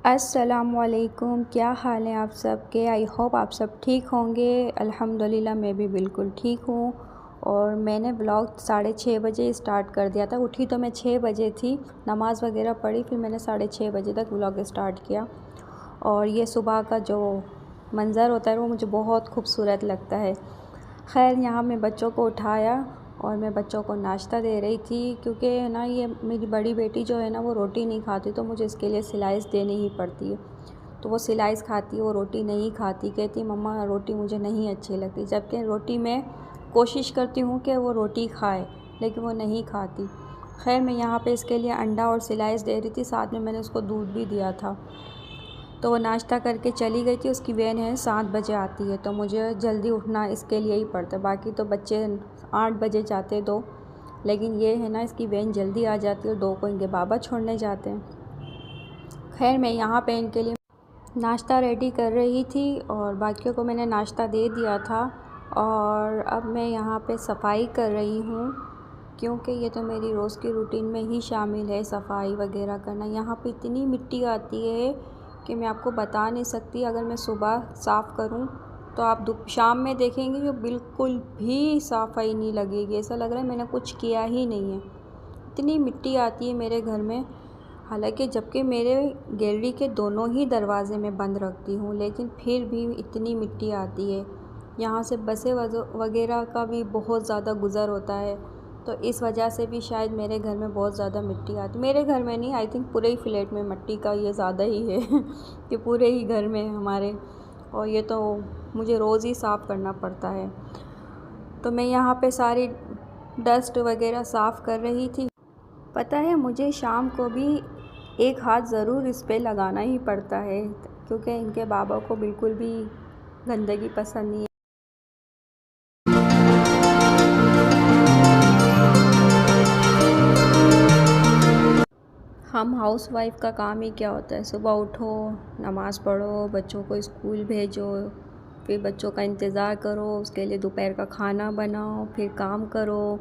अस्सलामुअलैकुम, क्या हाल है आप सबके। आई होप आप सब ठीक होंगे। अल्हम्दुलिल्लाह मैं भी बिल्कुल ठीक हूँ। और मैंने ब्लॉग 6:30 बजे स्टार्ट कर दिया था। उठी तो मैं 6 बजे थी, नमाज़ वगैरह पढ़ी, फिर मैंने 6:30 बजे तक ब्लॉग स्टार्ट किया। और ये सुबह का जो मंज़र होता है वो मुझे बहुत खूबसूरत लगता है। खैर, यहाँ मैं बच्चों को उठाया और मैं बच्चों को नाश्ता दे रही थी, क्योंकि ना ये मेरी बड़ी बेटी जो है ना वो रोटी नहीं खाती, तो मुझे इसके लिए स्लाइस देनी ही पड़ती है। तो वो स्लाइस खाती है, वो रोटी नहीं खाती। कहती मम्मा रोटी मुझे नहीं अच्छी लगती, जबकि रोटी मैं कोशिश करती हूँ कि वो रोटी खाए, लेकिन वो नहीं खाती। खैर, मैं यहाँ पे इसके लिए अंडा और स्लाइस दे रही थी, साथ में मैंने उसको दूध भी दिया था। तो वो नाश्ता करके चली गई थी। उसकी वैन है 7 बजे आती है, तो मुझे जल्दी उठना इसके लिए ही पड़ता है। बाकी तो बच्चे 8 बजे जाते दो, लेकिन ये है ना इसकी वैन जल्दी आ जाती है और 2 को इनके बाबा छोड़ने जाते हैं। खैर, मैं यहाँ पे इनके लिए नाश्ता रेडी कर रही थी और बाकियों को मैंने नाश्ता दे दिया था। और अब मैं यहाँ पे सफाई कर रही हूँ, क्योंकि ये तो मेरी रोज़ की रूटीन में ही शामिल है सफाई वगैरह करना। यहाँ पे इतनी मिट्टी आती है कि मैं आपको बता नहीं सकती। अगर मैं सुबह साफ़ करूँ तो आप शाम में देखेंगे कि बिल्कुल भी सफाई नहीं लगेगी, ऐसा लग रहा है मैंने कुछ किया ही नहीं है। इतनी मिट्टी आती है मेरे घर में, हालांकि जबकि मेरे गैलरी के दोनों ही दरवाज़े मैं बंद रखती हूँ, लेकिन फिर भी इतनी मिट्टी आती है। यहाँ से बसें वगैरह का भी बहुत ज़्यादा गुज़र होता है, तो इस वजह से भी शायद मेरे घर में बहुत ज़्यादा मिट्टी आती। मेरे घर में नहीं, आई थिंक पूरे ही फ्लैट में मिट्टी का ये ज़्यादा ही है कि पूरे ही घर में हमारे। और ये तो मुझे रोज़ ही साफ़ करना पड़ता है। तो मैं यहाँ पे सारी डस्ट वगैरह साफ़ कर रही थी। पता है, मुझे शाम को भी एक हाथ ज़रूर इस पे लगाना ही पड़ता है, क्योंकि इनके बाबा को बिल्कुल भी गंदगी पसंद नहीं है। हम हाउसवाइफ का काम ही क्या होता है, सुबह उठो, नमाज़ पढ़ो, बच्चों को स्कूल भेजो, फिर बच्चों का इंतज़ार करो, उसके लिए दोपहर का खाना बनाओ, फिर काम करो,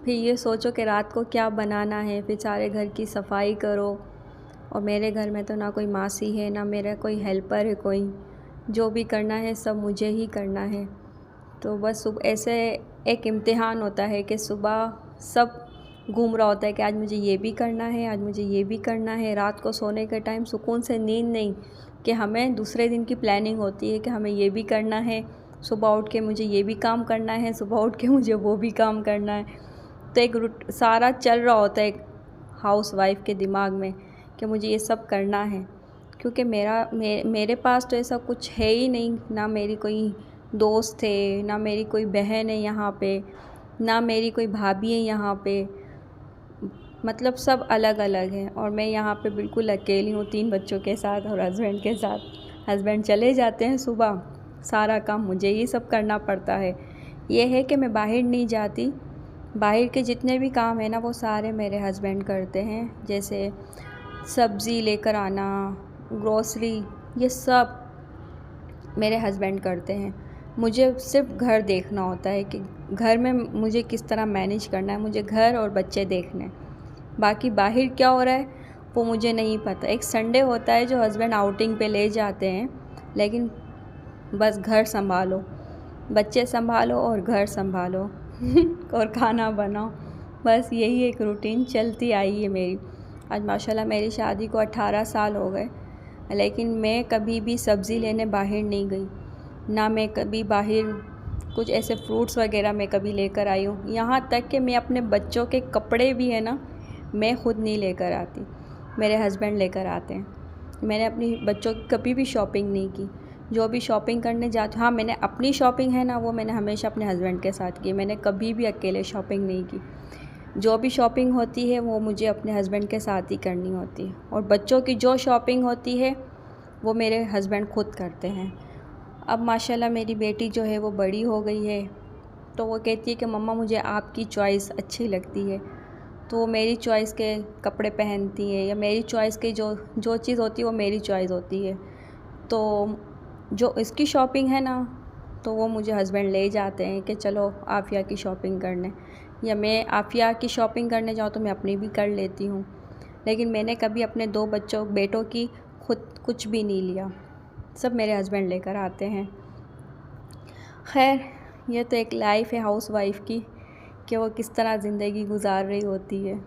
फिर ये सोचो कि रात को क्या बनाना है, फिर सारे घर की सफाई करो। और मेरे घर में तो ना कोई मासी है, ना मेरा कोई हेल्पर है कोई। जो भी करना है सब मुझे ही करना है। तो बस सुबह ऐसे एक इम्तिहान होता है कि सुबह सब घूम रहा होता है कि आज मुझे ये भी करना है, आज मुझे ये भी करना है। रात को सोने के टाइम सुकून से नींद नहीं, कि हमें दूसरे दिन की प्लानिंग होती है कि हमें ये भी करना है, सुबह उठ के मुझे ये भी काम करना है, सुबह उठ के मुझे वो भी काम करना है। तो एक सारा चल रहा होता है एक हाउसवाइफ के दिमाग में कि मुझे ये सब करना है। क्योंकि मेरे पास तो ऐसा कुछ है ही नहीं, ना मेरी कोई दोस्त है, ना मेरी कोई बहन है यहाँ पे, ना मेरी कोई भाभी है यहाँ पे। मतलब सब अलग अलग हैं और मैं यहाँ पे बिल्कुल अकेली हूँ 3 बच्चों के साथ और हस्बैंड के साथ। हस्बैंड चले जाते हैं सुबह, सारा काम मुझे ही सब करना पड़ता है। ये है कि मैं बाहर नहीं जाती, बाहर के जितने भी काम हैं ना वो सारे मेरे हस्बैंड करते हैं। जैसे सब्ज़ी लेकर आना, ग्रोसरी, ये सब मेरे हस्बैंड करते हैं। मुझे सिर्फ घर देखना होता है कि घर में मुझे किस तरह मैनेज करना है, मुझे घर और बच्चे देखने हैं। बाकी बाहर क्या हो रहा है वो मुझे नहीं पता। एक संडे होता है जो हस्बैंड आउटिंग पे ले जाते हैं, लेकिन बस घर संभालो, बच्चे संभालो और घर संभालो और खाना बनाओ। बस यही एक रूटीन चलती आई है मेरी। आज माशाल्लाह मेरी शादी को 18 साल हो गए, लेकिन मैं कभी भी सब्ज़ी लेने बाहर नहीं गई, ना मैं कभी बाहर कुछ ऐसे फ्रूट्स वगैरह मैं कभी लेकर आई हूँ। यहाँ तक कि मैं अपने बच्चों के कपड़े भी है ना मैं ख़ुद नहीं लेकर आती, मेरे हस्बैंड लेकर आते हैं। मैंने अपनी बच्चों की कभी भी शॉपिंग नहीं की। जो भी शॉपिंग करने जाती, हाँ मैंने अपनी शॉपिंग है ना वो मैंने हमेशा अपने हस्बैंड के साथ की, मैंने कभी भी अकेले शॉपिंग नहीं की। जो भी शॉपिंग होती है वो मुझे अपने हस्बैंड के साथ ही करनी होती है, और बच्चों की जो शॉपिंग होती है वो मेरे हस्बैंड खुद करते हैं। अब माशाल्लाह मेरी बेटी जो है वो बड़ी हो गई है, तो वो कहती है कि मम्मा मुझे आपकी चॉइस अच्छी लगती है, तो वो मेरी चॉइस के कपड़े पहनती है, या मेरी चॉइस की जो चीज़ होती है वो मेरी चॉइस होती है। तो जो इसकी शॉपिंग है ना तो वो मुझे हस्बैंड ले जाते हैं कि चलो आफ़िया की शॉपिंग करने, या मैं आफ़िया की शॉपिंग करने जाऊँ तो मैं अपनी भी कर लेती हूँ। लेकिन मैंने कभी अपने 2 बेटों की खुद कुछ भी नहीं लिया, सब मेरे हस्बैंड लेकर आते हैं। खैर, ये तो एक लाइफ़ है हाउसवाइफ़ की कि वो किस तरह ज़िंदगी गुजार रही होती है।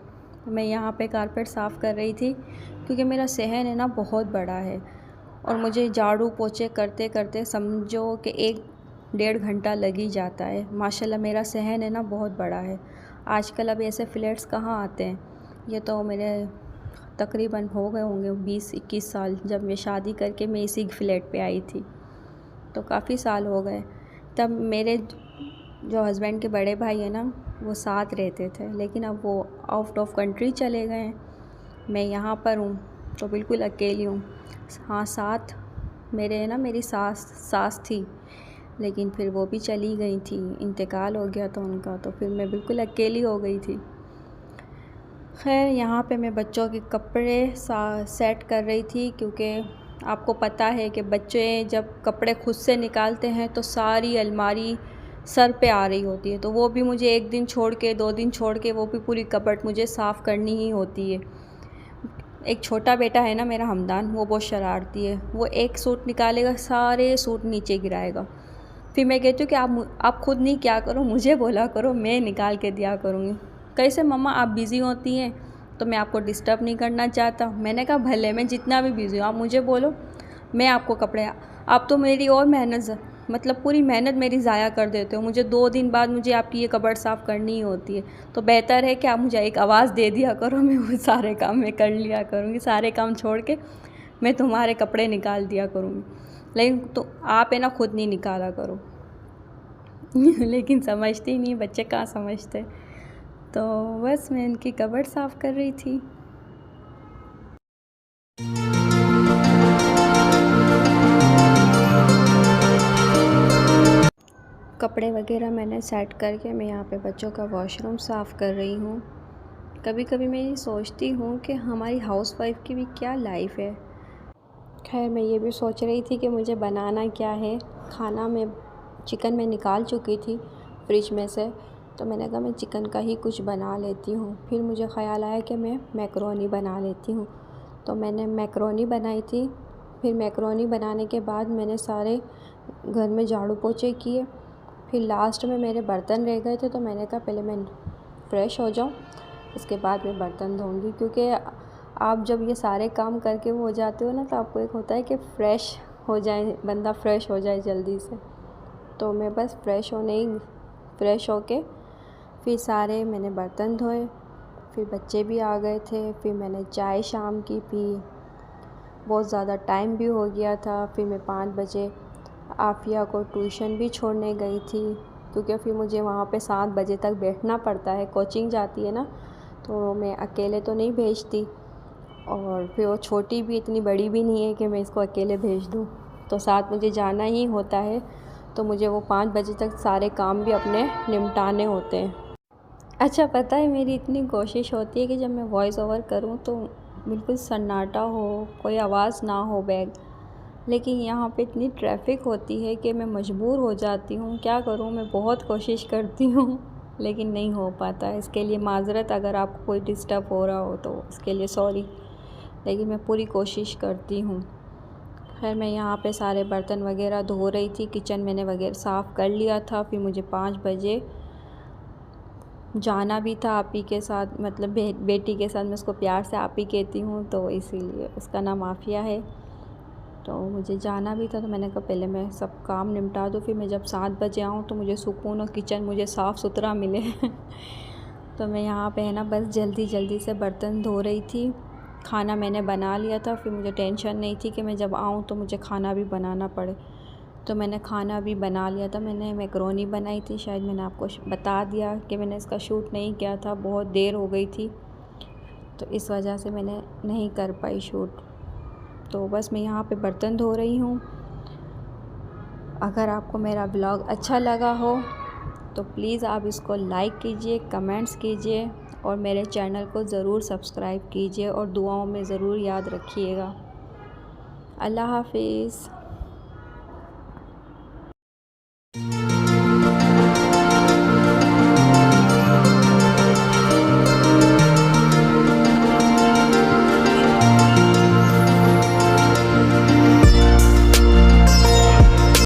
मैं यहाँ पे कारपेट साफ़ कर रही थी क्योंकि मेरा सहन है ना बहुत बड़ा है और मुझे झाड़ू पोछे करते करते समझो कि 1 डेढ़ घंटा लग ही जाता है। माशाल्लाह मेरा सहन है ना बहुत बड़ा है। आजकल अब ऐसे फ्लैट्स कहाँ आते हैं। ये तो मेरे तकरीबन हो गए होंगे 20-21 साल, जब मैं शादी करके मैं इसी फ्लैट पे आई थी, तो काफ़ी साल हो गए। तब मेरे जो हस्बैंड के बड़े भाई हैं ना, वो साथ रहते थे, लेकिन अब वो आउट ऑफ कंट्री चले गए हैं। मैं यहाँ पर हूँ तो बिल्कुल अकेली हूँ। हाँ, साथ मेरी सास थी, लेकिन फिर वो भी चली गई थी, इंतकाल हो गया था उनका, तो फिर मैं बिल्कुल अकेली हो गई थी। खैर, यहाँ पे मैं बच्चों के कपड़े सेट कर रही थी क्योंकि आपको पता है कि बच्चे जब कपड़े खुद से निकालते हैं तो सारी अलमारी सर पे आ रही होती है, तो वो भी मुझे 1 दिन छोड़ के 2 दिन छोड़ के वो भी पूरी कबर्ड मुझे साफ़ करनी ही होती है। एक छोटा बेटा है ना मेरा हमदान, वो बहुत शरारती है। वो एक सूट निकालेगा, सारे सूट नीचे गिराएगा। फिर मैं कहती हूँ कि आप खुद नहीं क्या करो, मुझे बोला करो, मैं निकाल के दिया करूँगी। कैसे मम्मा, आप बिज़ी होती हैं तो मैं आपको डिस्टर्ब नहीं करना चाहता। मैंने कहा भले मैं जितना भी बिज़ी हूँ, आप मुझे बोलो, मैं आपको कपड़े। आप तो मेरी और मेहनत, मतलब पूरी मेहनत मेरी ज़ाया कर देते हो। मुझे 2 दिन बाद मुझे आपकी ये कबर्ड साफ़ करनी ही होती है, तो बेहतर है कि आप मुझे एक आवाज़ दे दिया करो, मैं वो सारे काम मैं कर लिया करूँगी। सारे काम छोड़ के मैं तुम्हारे कपड़े निकाल दिया करूँगी, लेकिन तो आप है ना खुद नहीं निकाला करो। लेकिन समझती नहीं, बच्चे कहाँ समझते। तो बस मैं इनकी कबर्ड साफ़ कर रही थी। कपड़े वगैरह मैंने सेट करके मैं यहाँ पे बच्चों का वॉशरूम साफ़ कर रही हूँ। कभी कभी मैं ये सोचती हूँ कि हमारी हाउसवाइफ़ की भी क्या लाइफ़ है। खैर, मैं ये भी सोच रही थी कि मुझे बनाना क्या है। खाना में चिकन मैं निकाल चुकी थी फ्रिज में से, तो मैंने कहा मैं चिकन का ही कुछ बना लेती हूँ। फिर मुझे ख़याल आया कि मैं मैकरोनी बना लेती हूँ, तो मैंने मैकरोनी बनाई थी। फिर मैकरोनी बनाने के बाद मैंने सारे घर में झाड़ू पोछे किए। फिर लास्ट में मेरे बर्तन रह गए थे, तो मैंने कहा पहले मैं फ़्रेश हो जाऊँ, इसके बाद मैं बर्तन धोऊँगी। क्योंकि आप जब ये सारे काम करके वो हो जाते हो ना, तो आपको एक होता है कि फ़्रेश हो जाए, बंदा फ़्रेश हो जाए जल्दी से। तो मैं बस फ़्रेश होके फिर सारे मैंने बर्तन धोए। फिर बच्चे भी आ गए थे, फिर मैंने चाय शाम की पी। बहुत ज़्यादा टाइम भी हो गया था। फिर मैं 5 बजे आफ़िया को ट्यूशन भी छोड़ने गई थी, क्योंकि फिर मुझे वहाँ पे 7 बजे तक बैठना पड़ता है। कोचिंग जाती है ना, तो मैं अकेले तो नहीं भेजती, और फिर वो छोटी भी इतनी बड़ी भी नहीं है कि मैं इसको अकेले भेज दूँ, तो साथ मुझे जाना ही होता है। तो मुझे वो 5 बजे तक सारे काम भी अपने निपटाने होते हैं। अच्छा, पता है मेरी इतनी कोशिश होती है कि जब मैं वॉइस ओवर करूँ तो बिल्कुल सन्नाटा हो, कोई आवाज़ ना हो लेकिन यहाँ पे इतनी ट्रैफिक होती है कि मैं मजबूर हो जाती हूँ। क्या करूँ, मैं बहुत कोशिश करती हूँ लेकिन नहीं हो पाता। इसके लिए माज़रत, अगर आपको कोई डिस्टर्ब हो रहा हो तो इसके लिए सॉरी, लेकिन मैं पूरी कोशिश करती हूँ। खैर, मैं यहाँ पे सारे बर्तन वगैरह धो रही थी, किचन मैंने वगैरह साफ़ कर लिया था। फिर मुझे 5 बजे जाना भी था आपी के साथ, मतलब बेटी के साथ। मैं उसको प्यार से आपी कहती हूँ, तो इसीलिए उसका नाम आफ़िया है। तो मुझे जाना भी था, तो मैंने कहा पहले मैं सब काम निपटा दूँ, फिर मैं जब 7 बजे आऊँ तो मुझे सुकून और किचन मुझे साफ़ सुथरा मिले। तो मैं यहाँ पे है ना बस जल्दी से बर्तन धो रही थी। खाना मैंने बना लिया था, फिर मुझे टेंशन नहीं थी कि मैं जब आऊँ तो मुझे खाना भी बनाना पड़े। तो मैंने खाना भी बना लिया था। मैंने मैकरोनी बनाई थी, शायद मैंने आपको बता दिया कि मैंने इसका शूट नहीं किया था, बहुत देर हो गई थी, तो इस वजह से मैंने नहीं कर पाई शूट। तो बस मैं यहाँ पे बर्तन धो रही हूँ। अगर आपको मेरा ब्लॉग अच्छा लगा हो तो प्लीज़ आप इसको लाइक कीजिए, कमेंट्स कीजिए और मेरे चैनल को ज़रूर सब्सक्राइब कीजिए और दुआओं में ज़रूर याद रखिएगा। अल्लाह हाफ़िज़।